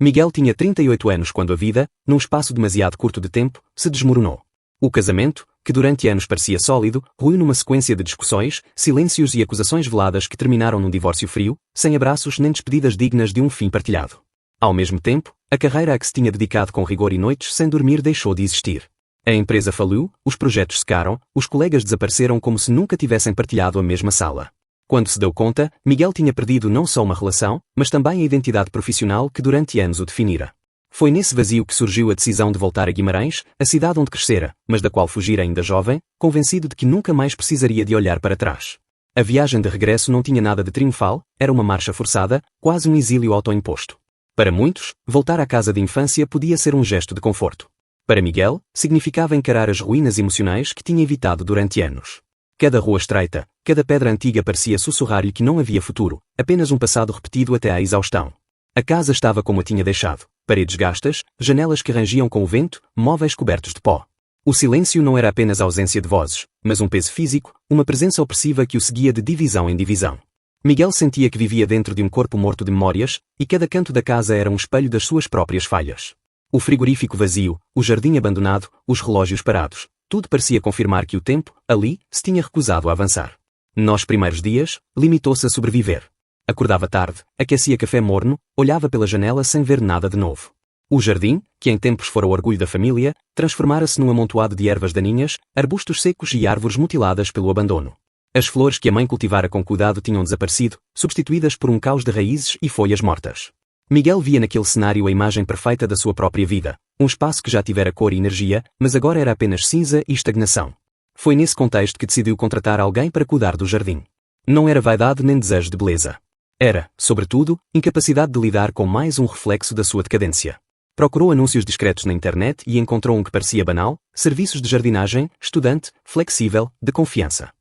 Miguel tinha 38 anos quando a vida, num espaço demasiado curto de tempo, se desmoronou. O casamento, que durante anos parecia sólido, ruiu numa sequência de discussões, silêncios e acusações veladas que terminaram num divórcio frio, sem abraços nem despedidas dignas de um fim partilhado. Ao mesmo tempo, a carreira a que se tinha dedicado com rigor e noites sem dormir deixou de existir. A empresa faliu, os projetos secaram, os colegas desapareceram como se nunca tivessem partilhado a mesma sala. Quando se deu conta, Miguel tinha perdido não só uma relação, mas também a identidade profissional que durante anos o definira. Foi nesse vazio que surgiu a decisão de voltar a Guimarães, a cidade onde crescera, mas da qual fugira ainda jovem, convencido de que nunca mais precisaria de olhar para trás. A viagem de regresso não tinha nada de triunfal, era uma marcha forçada, quase um exílio autoimposto. Para muitos, voltar à casa de infância podia ser um gesto de conforto. Para Miguel, significava encarar as ruínas emocionais que tinha evitado durante anos. Cada rua estreita, cada pedra antiga parecia sussurrar-lhe que não havia futuro, apenas um passado repetido até à exaustão. A casa estava como a tinha deixado, paredes gastas, janelas que rangiam com o vento, móveis cobertos de pó. O silêncio não era apenas ausência de vozes, mas um peso físico, uma presença opressiva que o seguia de divisão em divisão. Miguel sentia que vivia dentro de um corpo morto de memórias, e cada canto da casa era um espelho das suas próprias falhas. O frigorífico vazio, o jardim abandonado, os relógios parados. Tudo parecia confirmar que o tempo, ali, se tinha recusado a avançar. Nos primeiros dias, limitou-se a sobreviver. Acordava tarde, aquecia café morno, olhava pela janela sem ver nada de novo. O jardim, que em tempos fora o orgulho da família, transformara-se num amontoado de ervas daninhas, arbustos secos e árvores mutiladas pelo abandono. As flores que a mãe cultivara com cuidado tinham desaparecido, substituídas por um caos de raízes e folhas mortas. Miguel via naquele cenário a imagem perfeita da sua própria vida, um espaço que já tivera cor e energia, mas agora era apenas cinza e estagnação. Foi nesse contexto que decidiu contratar alguém para cuidar do jardim. Não era vaidade nem desejo de beleza. Era, sobretudo, incapacidade de lidar com mais um reflexo da sua decadência. Procurou anúncios discretos na internet e encontrou um que parecia banal: serviços de jardinagem, estudante, flexível, de confiança.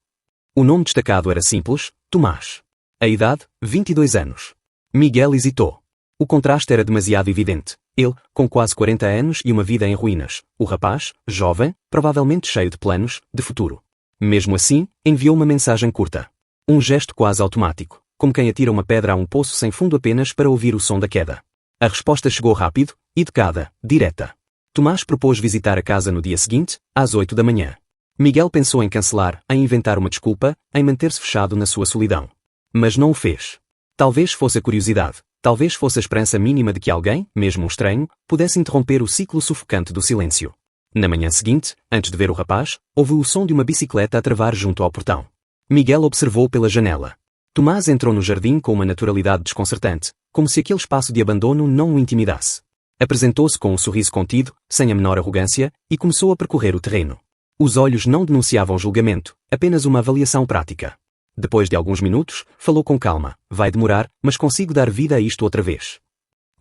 O nome destacado era simples: Tomás. A idade, 22 anos. Miguel hesitou. O contraste era demasiado evidente. Ele, com quase 40 anos e uma vida em ruínas. O rapaz, jovem, provavelmente cheio de planos, de futuro. Mesmo assim, enviou uma mensagem curta. Um gesto quase automático, como quem atira uma pedra a um poço sem fundo apenas para ouvir o som da queda. A resposta chegou rápido, educada, direta. Tomás propôs visitar a casa no dia seguinte, às 8 da manhã. Miguel pensou em cancelar, em inventar uma desculpa, em manter-se fechado na sua solidão. Mas não o fez. Talvez fosse a curiosidade. Talvez fosse a esperança mínima de que alguém, mesmo um estranho, pudesse interromper o ciclo sufocante do silêncio. Na manhã seguinte, antes de ver o rapaz, ouviu o som de uma bicicleta a travar junto ao portão. Miguel observou pela janela. Tomás entrou no jardim com uma naturalidade desconcertante, como se aquele espaço de abandono não o intimidasse. Apresentou-se com um sorriso contido, sem a menor arrogância, e começou a percorrer o terreno. Os olhos não denunciavam julgamento, apenas uma avaliação prática. Depois de alguns minutos, falou com calma: vai demorar, mas consigo dar vida a isto outra vez.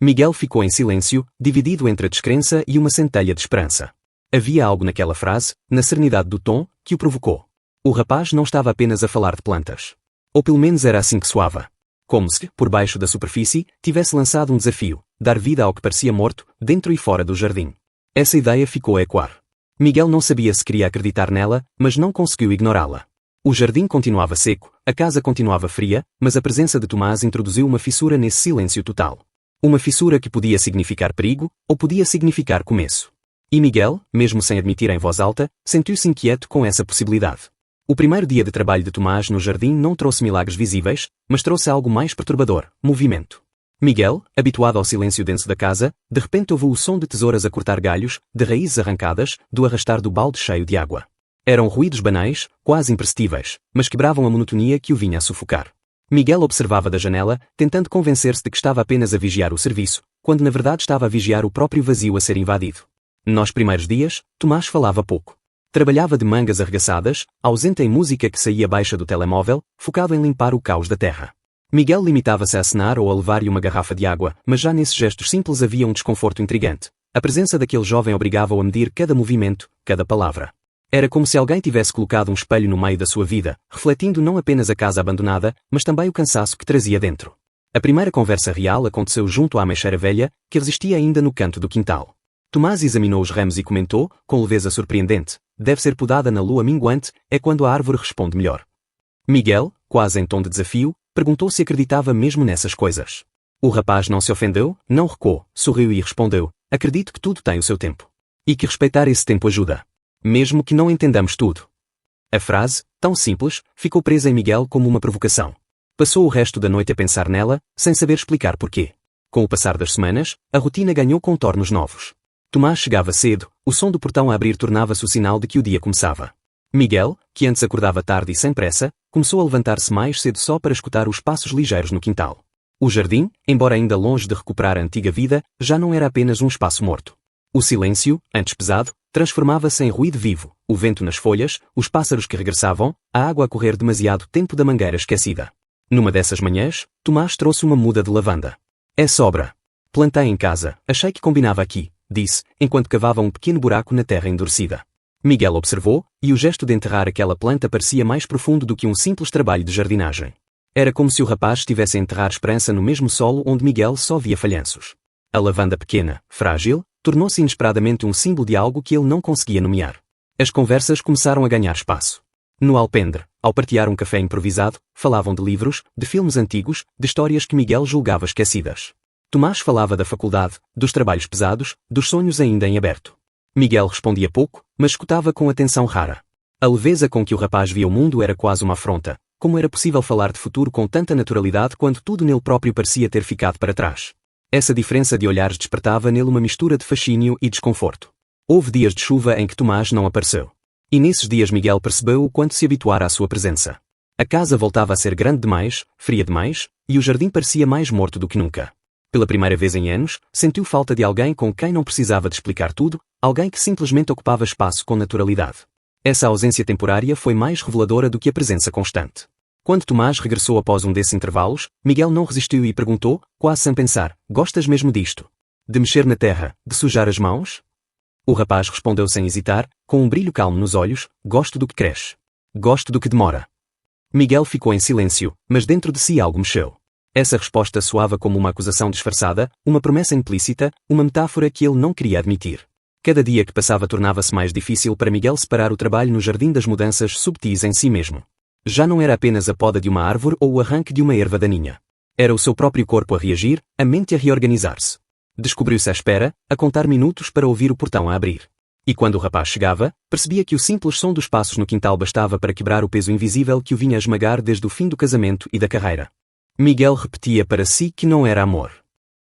Miguel ficou em silêncio, dividido entre a descrença e uma centelha de esperança. Havia algo naquela frase, na serenidade do tom, que o provocou. O rapaz não estava apenas a falar de plantas. Ou pelo menos era assim que soava. Como se, por baixo da superfície, tivesse lançado um desafio: dar vida ao que parecia morto, dentro e fora do jardim. Essa ideia ficou a ecoar. Miguel não sabia se queria acreditar nela, mas não conseguiu ignorá-la. O jardim continuava seco, a casa continuava fria, mas a presença de Tomás introduziu uma fissura nesse silêncio total. Uma fissura que podia significar perigo, ou podia significar começo. E Miguel, mesmo sem admitir em voz alta, sentiu-se inquieto com essa possibilidade. O primeiro dia de trabalho de Tomás no jardim não trouxe milagres visíveis, mas trouxe algo mais perturbador: movimento. Miguel, habituado ao silêncio denso da casa, de repente ouviu o som de tesouras a cortar galhos, de raízes arrancadas, do arrastar do balde cheio de água. Eram ruídos banais, quase imperceptíveis, mas quebravam a monotonia que o vinha a sufocar. Miguel observava da janela, tentando convencer-se de que estava apenas a vigiar o serviço, quando na verdade estava a vigiar o próprio vazio a ser invadido. Nos primeiros dias, Tomás falava pouco. Trabalhava de mangas arregaçadas, ausente em música que saía baixa do telemóvel, focado em limpar o caos da terra. Miguel limitava-se a acenar ou a levar-lhe uma garrafa de água, mas já nesses gestos simples havia um desconforto intrigante. A presença daquele jovem obrigava-o a medir cada movimento, cada palavra. Era como se alguém tivesse colocado um espelho no meio da sua vida, refletindo não apenas a casa abandonada, mas também o cansaço que trazia dentro. A primeira conversa real aconteceu junto à ameixeira velha, que resistia ainda no canto do quintal. Tomás examinou os ramos e comentou, com leveza surpreendente: deve ser podada na lua minguante, é quando a árvore responde melhor. Miguel, quase em tom de desafio, perguntou se acreditava mesmo nessas coisas. O rapaz não se ofendeu, não recuou, sorriu e respondeu: acredito que tudo tem o seu tempo. E que respeitar esse tempo ajuda. Mesmo que não entendamos tudo. A frase, tão simples, ficou presa em Miguel como uma provocação. Passou o resto da noite a pensar nela, sem saber explicar porquê. Com o passar das semanas, a rotina ganhou contornos novos. Tomás chegava cedo, o som do portão a abrir tornava-se o sinal de que o dia começava. Miguel, que antes acordava tarde e sem pressa, começou a levantar-se mais cedo só para escutar os passos ligeiros no quintal. O jardim, embora ainda longe de recuperar a antiga vida, já não era apenas um espaço morto. O silêncio, antes pesado, transformava-se em ruído vivo, o vento nas folhas, os pássaros que regressavam, a água a correr demasiado tempo da mangueira esquecida. Numa dessas manhãs, Tomás trouxe uma muda de lavanda. É sobra. Plantei em casa, achei que combinava aqui, disse, enquanto cavava um pequeno buraco na terra endurecida. Miguel observou, e o gesto de enterrar aquela planta parecia mais profundo do que um simples trabalho de jardinagem. Era como se o rapaz estivesse a enterrar esperança no mesmo solo onde Miguel só via falhanços. A lavanda pequena, frágil, tornou-se inesperadamente um símbolo de algo que ele não conseguia nomear. As conversas começaram a ganhar espaço. No alpendre, ao partilhar um café improvisado, falavam de livros, de filmes antigos, de histórias que Miguel julgava esquecidas. Tomás falava da faculdade, dos trabalhos pesados, dos sonhos ainda em aberto. Miguel respondia pouco, mas escutava com atenção rara. A leveza com que o rapaz via o mundo era quase uma afronta. Como era possível falar de futuro com tanta naturalidade quando tudo nele próprio parecia ter ficado para trás? Essa diferença de olhares despertava nele uma mistura de fascínio e desconforto. Houve dias de chuva em que Tomás não apareceu. E nesses dias Miguel percebeu o quanto se habituara à sua presença. A casa voltava a ser grande demais, fria demais, e o jardim parecia mais morto do que nunca. Pela primeira vez em anos, sentiu falta de alguém com quem não precisava de explicar tudo, alguém que simplesmente ocupava espaço com naturalidade. Essa ausência temporária foi mais reveladora do que a presença constante. Quando Tomás regressou após um desses intervalos, Miguel não resistiu e perguntou, quase sem pensar: gostas mesmo disto? De mexer na terra, de sujar as mãos? O rapaz respondeu sem hesitar, com um brilho calmo nos olhos: gosto do que cresce. Gosto do que demora. Miguel ficou em silêncio, mas dentro de si algo mexeu. Essa resposta soava como uma acusação disfarçada, uma promessa implícita, uma metáfora que ele não queria admitir. Cada dia que passava tornava-se mais difícil para Miguel separar o trabalho no jardim das mudanças subtis em si mesmo. Já não era apenas a poda de uma árvore ou o arranque de uma erva daninha. Era o seu próprio corpo a reagir, a mente a reorganizar-se. Descobriu-se à espera, a contar minutos para ouvir o portão a abrir. E quando o rapaz chegava, percebia que o simples som dos passos no quintal bastava para quebrar o peso invisível que o vinha a esmagar desde o fim do casamento e da carreira. Miguel repetia para si que não era amor.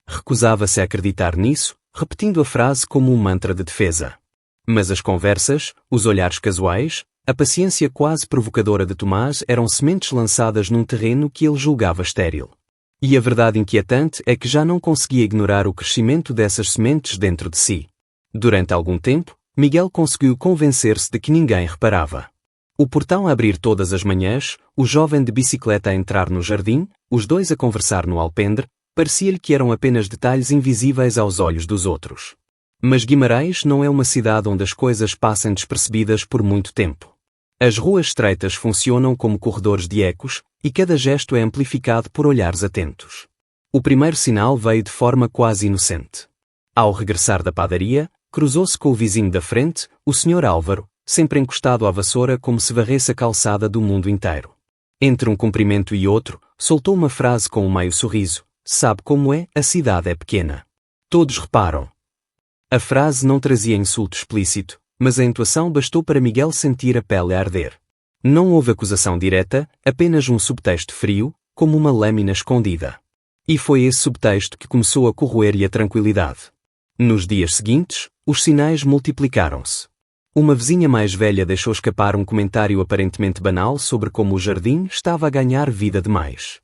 Recusava-se a acreditar nisso, repetindo a frase como um mantra de defesa. Mas as conversas, os olhares casuais, a paciência quase provocadora de Tomás eram sementes lançadas num terreno que ele julgava estéril. E a verdade inquietante é que já não conseguia ignorar o crescimento dessas sementes dentro de si. Durante algum tempo, Miguel conseguiu convencer-se de que ninguém reparava. O portão a abrir todas as manhãs, o jovem de bicicleta a entrar no jardim, os dois a conversar no alpendre, parecia-lhe que eram apenas detalhes invisíveis aos olhos dos outros. Mas Guimarães não é uma cidade onde as coisas passem despercebidas por muito tempo. As ruas estreitas funcionam como corredores de ecos, e cada gesto é amplificado por olhares atentos. O primeiro sinal veio de forma quase inocente. Ao regressar da padaria, cruzou-se com o vizinho da frente, o Sr. Álvaro, sempre encostado à vassoura como se varresse a calçada do mundo inteiro. Entre um cumprimento e outro, soltou uma frase com um meio sorriso: sabe como é, a cidade é pequena. Todos reparam. A frase não trazia insulto explícito, mas a entoação bastou para Miguel sentir a pele a arder. Não houve acusação direta, apenas um subtexto frio, como uma lâmina escondida. E foi esse subtexto que começou a corroer-lhe a tranquilidade. Nos dias seguintes, os sinais multiplicaram-se. Uma vizinha mais velha deixou escapar um comentário aparentemente banal sobre como o jardim estava a ganhar vida demais.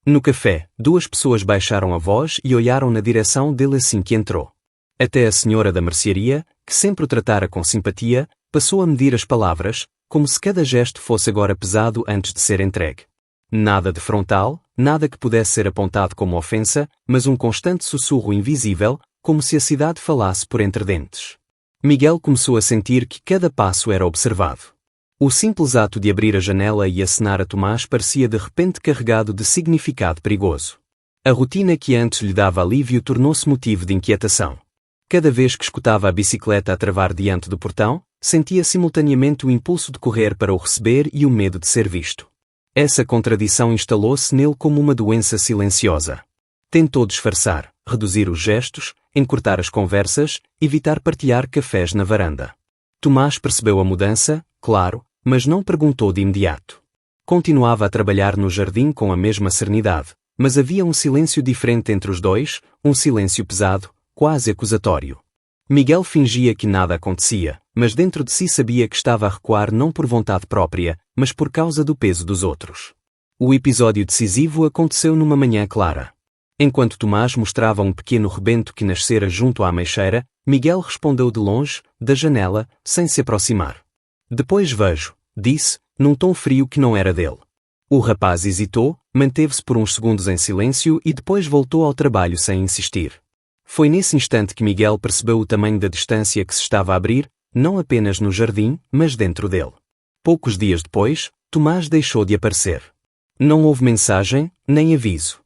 No café, duas pessoas baixaram a voz e olharam na direção dele assim que entrou. Até a senhora da mercearia, que sempre o tratara com simpatia, passou a medir as palavras, como se cada gesto fosse agora pesado antes de ser entregue. Nada de frontal, nada que pudesse ser apontado como ofensa, mas um constante sussurro invisível, como se a cidade falasse por entre dentes. Miguel começou a sentir que cada passo era observado. O simples ato de abrir a janela e acenar a Tomás parecia de repente carregado de significado perigoso. A rotina que antes lhe dava alívio tornou-se motivo de inquietação. Cada vez que escutava a bicicleta a travar diante do portão, sentia simultaneamente o impulso de correr para o receber e o medo de ser visto. Essa contradição instalou-se nele como uma doença silenciosa. Tentou disfarçar, reduzir os gestos, encurtar as conversas, evitar partilhar cafés na varanda. Tomás percebeu a mudança, claro, mas não perguntou de imediato. Continuava a trabalhar no jardim com a mesma serenidade, mas havia um silêncio diferente entre os dois, um silêncio pesado, quase acusatório. Miguel fingia que nada acontecia, mas dentro de si sabia que estava a recuar não por vontade própria, mas por causa do peso dos outros. O episódio decisivo aconteceu numa manhã clara. Enquanto Tomás mostrava um pequeno rebento que nascera junto à ameixeira, Miguel respondeu de longe, da janela, sem se aproximar. Depois vejo, disse, num tom frio que não era dele. O rapaz hesitou, manteve-se por uns segundos em silêncio e depois voltou ao trabalho sem insistir. Foi nesse instante que Miguel percebeu o tamanho da distância que se estava a abrir, não apenas no jardim, mas dentro dele. Poucos dias depois, Tomás deixou de aparecer. Não houve mensagem, nem aviso.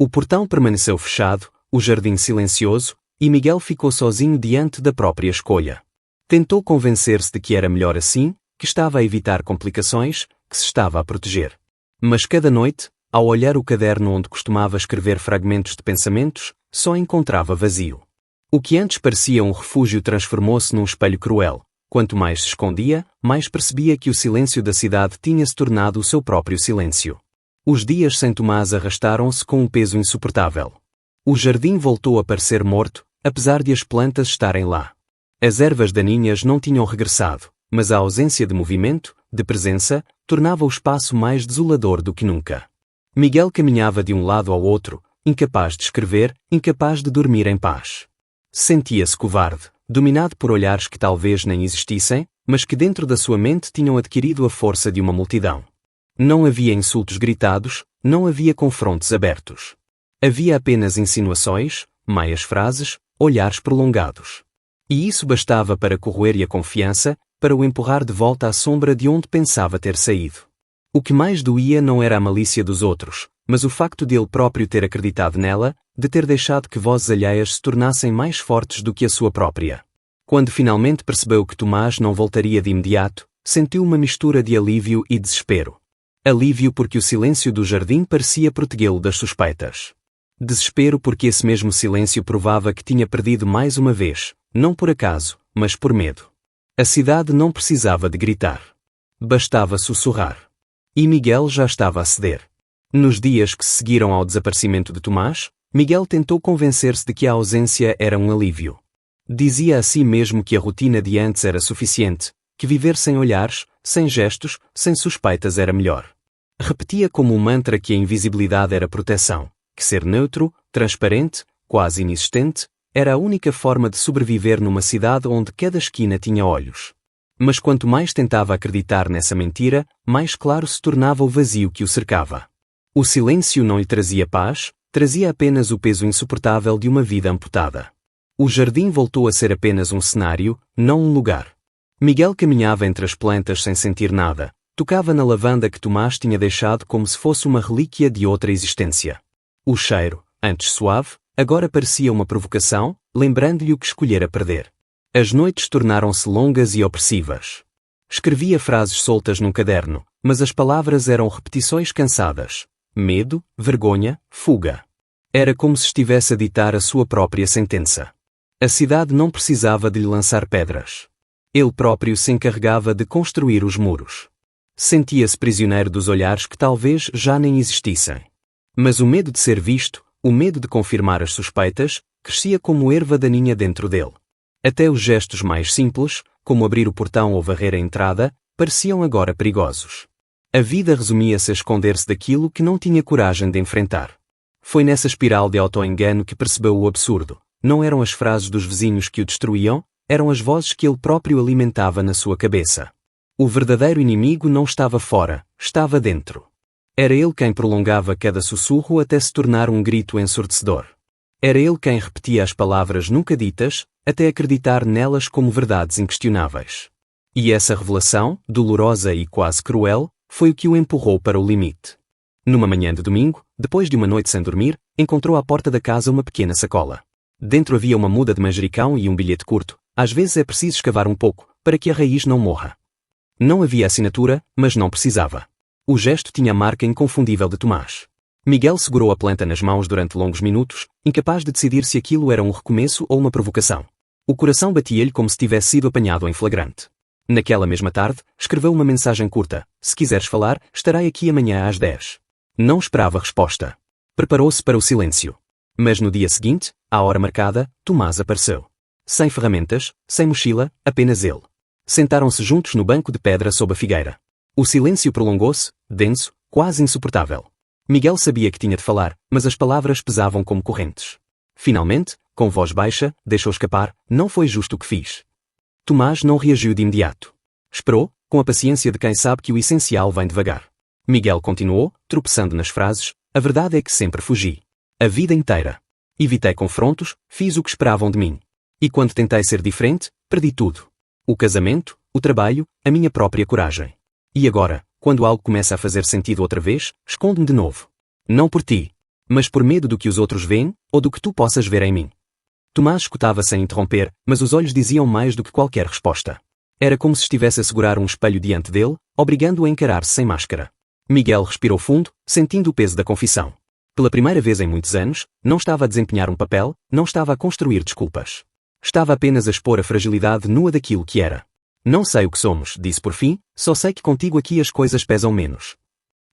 O portão permaneceu fechado, o jardim silencioso, e Miguel ficou sozinho diante da própria escolha. Tentou convencer-se de que era melhor assim, que estava a evitar complicações, que se estava a proteger. Mas cada noite, ao olhar o caderno onde costumava escrever fragmentos de pensamentos, só encontrava vazio. O que antes parecia um refúgio transformou-se num espelho cruel. Quanto mais se escondia, mais percebia que o silêncio da cidade tinha se tornado o seu próprio silêncio. Os dias sem Tomás arrastaram-se com um peso insuportável. O jardim voltou a parecer morto, apesar de as plantas estarem lá. As ervas daninhas não tinham regressado, mas a ausência de movimento, de presença, tornava o espaço mais desolador do que nunca. Miguel caminhava de um lado ao outro, incapaz de escrever, incapaz de dormir em paz. Sentia-se covarde, dominado por olhares que talvez nem existissem, mas que dentro da sua mente tinham adquirido a força de uma multidão. Não havia insultos gritados, não havia confrontos abertos. Havia apenas insinuações, meias frases, olhares prolongados. E isso bastava para corroer-lhe a confiança, para o empurrar de volta à sombra de onde pensava ter saído. O que mais doía não era a malícia dos outros, mas o facto de ele próprio ter acreditado nela, de ter deixado que vozes alheias se tornassem mais fortes do que a sua própria. Quando finalmente percebeu que Tomás não voltaria de imediato, sentiu uma mistura de alívio e desespero. Alívio porque o silêncio do jardim parecia protegê-lo das suspeitas. Desespero porque esse mesmo silêncio provava que tinha perdido mais uma vez, não por acaso, mas por medo. A cidade não precisava de gritar. Bastava sussurrar. E Miguel já estava a ceder. Nos dias que se seguiram ao desaparecimento de Tomás, Miguel tentou convencer-se de que a ausência era um alívio. Dizia a si mesmo que a rotina de antes era suficiente, que viver sem olhares, sem gestos, sem suspeitas era melhor. Repetia como um mantra que a invisibilidade era proteção, que ser neutro, transparente, quase inexistente, era a única forma de sobreviver numa cidade onde cada esquina tinha olhos. Mas quanto mais tentava acreditar nessa mentira, mais claro se tornava o vazio que o cercava. O silêncio não lhe trazia paz, trazia apenas o peso insuportável de uma vida amputada. O jardim voltou a ser apenas um cenário, não um lugar. Miguel caminhava entre as plantas sem sentir nada, tocava na lavanda que Tomás tinha deixado como se fosse uma relíquia de outra existência. O cheiro, antes suave, agora parecia uma provocação, lembrando-lhe o que escolhera perder. As noites tornaram-se longas e opressivas. Escrevia frases soltas num caderno, mas as palavras eram repetições cansadas. Medo, vergonha, fuga. Era como se estivesse a ditar a sua própria sentença. A cidade não precisava de lhe lançar pedras. Ele próprio se encarregava de construir os muros. Sentia-se prisioneiro dos olhares que talvez já nem existissem. Mas o medo de ser visto, o medo de confirmar as suspeitas, crescia como erva daninha dentro dele. Até os gestos mais simples, como abrir o portão ou varrer a entrada, pareciam agora perigosos. A vida resumia-se a esconder-se daquilo que não tinha coragem de enfrentar. Foi nessa espiral de auto-engano que percebeu o absurdo. Não eram as frases dos vizinhos que o destruíam, eram as vozes que ele próprio alimentava na sua cabeça. O verdadeiro inimigo não estava fora, estava dentro. Era ele quem prolongava cada sussurro até se tornar um grito ensurdecedor. Era ele quem repetia as palavras nunca ditas, até acreditar nelas como verdades inquestionáveis. E essa revelação, dolorosa e quase cruel, foi o que o empurrou para o limite. Numa manhã de domingo, depois de uma noite sem dormir, encontrou à porta da casa uma pequena sacola. Dentro havia uma muda de manjericão e um bilhete curto. Às vezes é preciso escavar um pouco, para que a raiz não morra. Não havia assinatura, mas não precisava. O gesto tinha a marca inconfundível de Tomás. Miguel segurou a planta nas mãos durante longos minutos, incapaz de decidir se aquilo era um recomeço ou uma provocação. O coração batia-lhe como se tivesse sido apanhado em flagrante. Naquela mesma tarde, escreveu uma mensagem curta: "Se quiseres falar, estarei aqui amanhã às 10. Não esperava resposta. Preparou-se para o silêncio. Mas no dia seguinte, à hora marcada, Tomás apareceu. Sem ferramentas, sem mochila, apenas ele. Sentaram-se juntos no banco de pedra sob a figueira. O silêncio prolongou-se, denso, quase insuportável. Miguel sabia que tinha de falar, mas as palavras pesavam como correntes. Finalmente, com voz baixa, deixou escapar: "Não foi justo o que fiz." Tomás não reagiu de imediato. Esperou, com a paciência de quem sabe que o essencial vem devagar. Miguel continuou, tropeçando nas frases: "A verdade é que sempre fugi. A vida inteira. Evitei confrontos, fiz o que esperavam de mim. E quando tentei ser diferente, perdi tudo. O casamento, o trabalho, a minha própria coragem. E agora, quando algo começa a fazer sentido outra vez, escondo-me de novo. Não por ti, mas por medo do que os outros veem, ou do que tu possas ver em mim." Tomás escutava sem interromper, mas os olhos diziam mais do que qualquer resposta. Era como se estivesse a segurar um espelho diante dele, obrigando-o a encarar-se sem máscara. Miguel respirou fundo, sentindo o peso da confissão. Pela primeira vez em muitos anos, não estava a desempenhar um papel, não estava a construir desculpas. Estava apenas a expor a fragilidade nua daquilo que era. "Não sei o que somos", disse por fim, "só sei que contigo aqui as coisas pesam menos."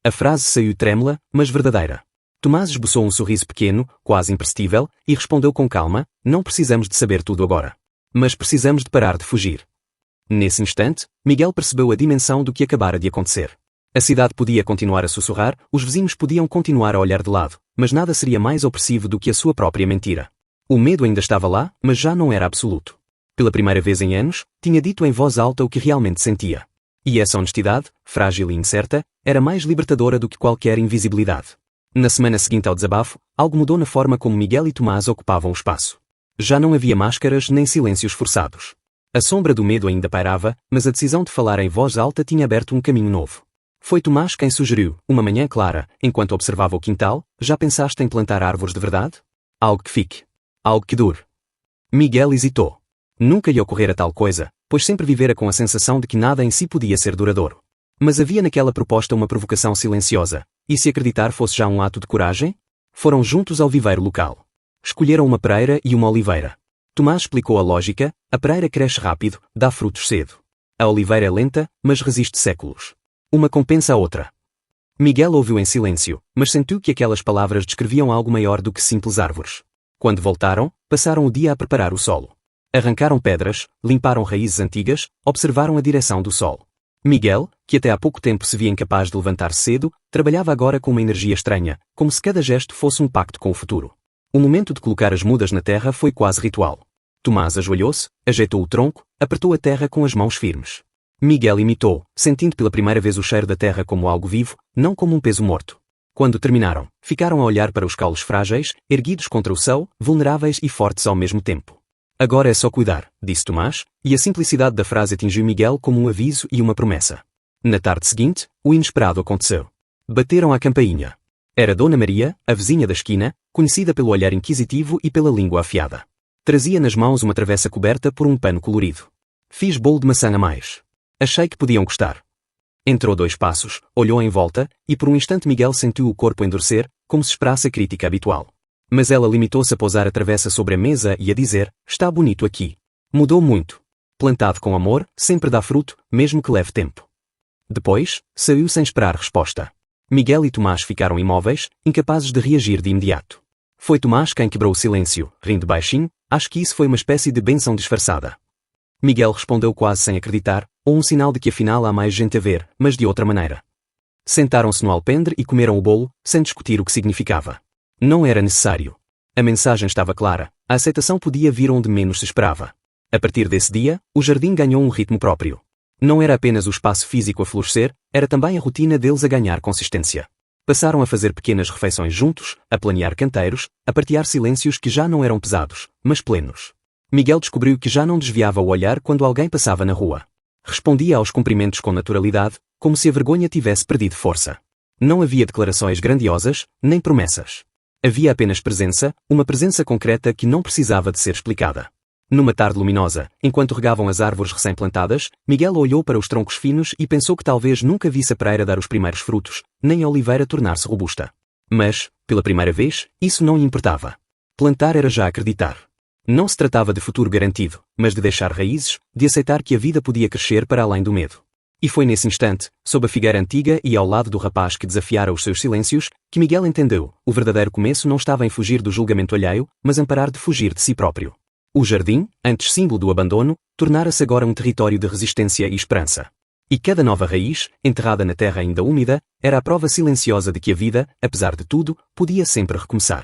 A frase saiu trêmula, mas verdadeira. Tomás esboçou um sorriso pequeno, quase imperceptível, e respondeu com calma: "Não precisamos de saber tudo agora. Mas precisamos de parar de fugir." Nesse instante, Miguel percebeu a dimensão do que acabara de acontecer. A cidade podia continuar a sussurrar, os vizinhos podiam continuar a olhar de lado, mas nada seria mais opressivo do que a sua própria mentira. O medo ainda estava lá, mas já não era absoluto. Pela primeira vez em anos, tinha dito em voz alta o que realmente sentia. E essa honestidade, frágil e incerta, era mais libertadora do que qualquer invisibilidade. Na semana seguinte ao desabafo, algo mudou na forma como Miguel e Tomás ocupavam o espaço. Já não havia máscaras nem silêncios forçados. A sombra do medo ainda pairava, mas a decisão de falar em voz alta tinha aberto um caminho novo. Foi Tomás quem sugeriu, uma manhã clara, enquanto observava o quintal: "Já pensaste em plantar árvores de verdade? Algo que fique. Algo que dure." Miguel hesitou. Nunca lhe ocorrera tal coisa, pois sempre vivera com a sensação de que nada em si podia ser duradouro. Mas havia naquela proposta uma provocação silenciosa. E se acreditar fosse já um ato de coragem? Foram juntos ao viveiro local. Escolheram uma pereira e uma oliveira. Tomás explicou a lógica: a pereira cresce rápido, dá frutos cedo. A oliveira é lenta, mas resiste séculos. Uma compensa a outra. Miguel ouviu em silêncio, mas sentiu que aquelas palavras descreviam algo maior do que simples árvores. Quando voltaram, passaram o dia a preparar o solo. Arrancaram pedras, limparam raízes antigas, observaram a direção do sol. Miguel, que até há pouco tempo se via incapaz de levantar cedo, trabalhava agora com uma energia estranha, como se cada gesto fosse um pacto com o futuro. O momento de colocar as mudas na terra foi quase ritual. Tomás ajoelhou-se, ajeitou o tronco, apertou a terra com as mãos firmes. Miguel imitou, sentindo pela primeira vez o cheiro da terra como algo vivo, não como um peso morto. Quando terminaram, ficaram a olhar para os caules frágeis, erguidos contra o céu, vulneráveis e fortes ao mesmo tempo. "Agora é só cuidar", disse Tomás, e a simplicidade da frase atingiu Miguel como um aviso e uma promessa. Na tarde seguinte, o inesperado aconteceu. Bateram à campainha. Era Dona Maria, a vizinha da esquina, conhecida pelo olhar inquisitivo e pela língua afiada. Trazia nas mãos uma travessa coberta por um pano colorido. "Fiz bolo de maçã a mais. Achei que podiam gostar." Entrou 2 passos, olhou em volta, e por um instante Miguel sentiu o corpo endurecer, como se esperasse a crítica habitual. Mas ela limitou-se a pousar a travessa sobre a mesa e a dizer: "Está bonito aqui. Mudou muito. Plantado com amor, sempre dá fruto, mesmo que leve tempo." Depois, saiu sem esperar resposta. Miguel e Tomás ficaram imóveis, incapazes de reagir de imediato. Foi Tomás quem quebrou o silêncio, rindo baixinho: "Acho que isso foi uma espécie de bênção disfarçada." Miguel respondeu quase sem acreditar, ou um sinal de que afinal há mais gente a ver, mas de outra maneira. Sentaram-se no alpendre e comeram o bolo, sem discutir o que significava. Não era necessário. A mensagem estava clara, a aceitação podia vir onde menos se esperava. A partir desse dia, o jardim ganhou um ritmo próprio. Não era apenas o espaço físico a florescer, era também a rotina deles a ganhar consistência. Passaram a fazer pequenas refeições juntos, a planear canteiros, a partilhar silêncios que já não eram pesados, mas plenos. Miguel descobriu que já não desviava o olhar quando alguém passava na rua. Respondia aos cumprimentos com naturalidade, como se a vergonha tivesse perdido força. Não havia declarações grandiosas, nem promessas. Havia apenas presença, uma presença concreta que não precisava de ser explicada. Numa tarde luminosa, enquanto regavam as árvores recém-plantadas, Miguel olhou para os troncos finos e pensou que talvez nunca visse a pereira dar os primeiros frutos, nem a oliveira tornar-se robusta. Mas, pela primeira vez, isso não lhe importava. Plantar era já acreditar. Não se tratava de futuro garantido, mas de deixar raízes, de aceitar que a vida podia crescer para além do medo. E foi nesse instante, sob a figueira antiga e ao lado do rapaz que desafiara os seus silêncios, que Miguel entendeu: o verdadeiro começo não estava em fugir do julgamento alheio, mas em parar de fugir de si próprio. O jardim, antes símbolo do abandono, tornara-se agora um território de resistência e esperança. E cada nova raiz, enterrada na terra ainda úmida, era a prova silenciosa de que a vida, apesar de tudo, podia sempre recomeçar.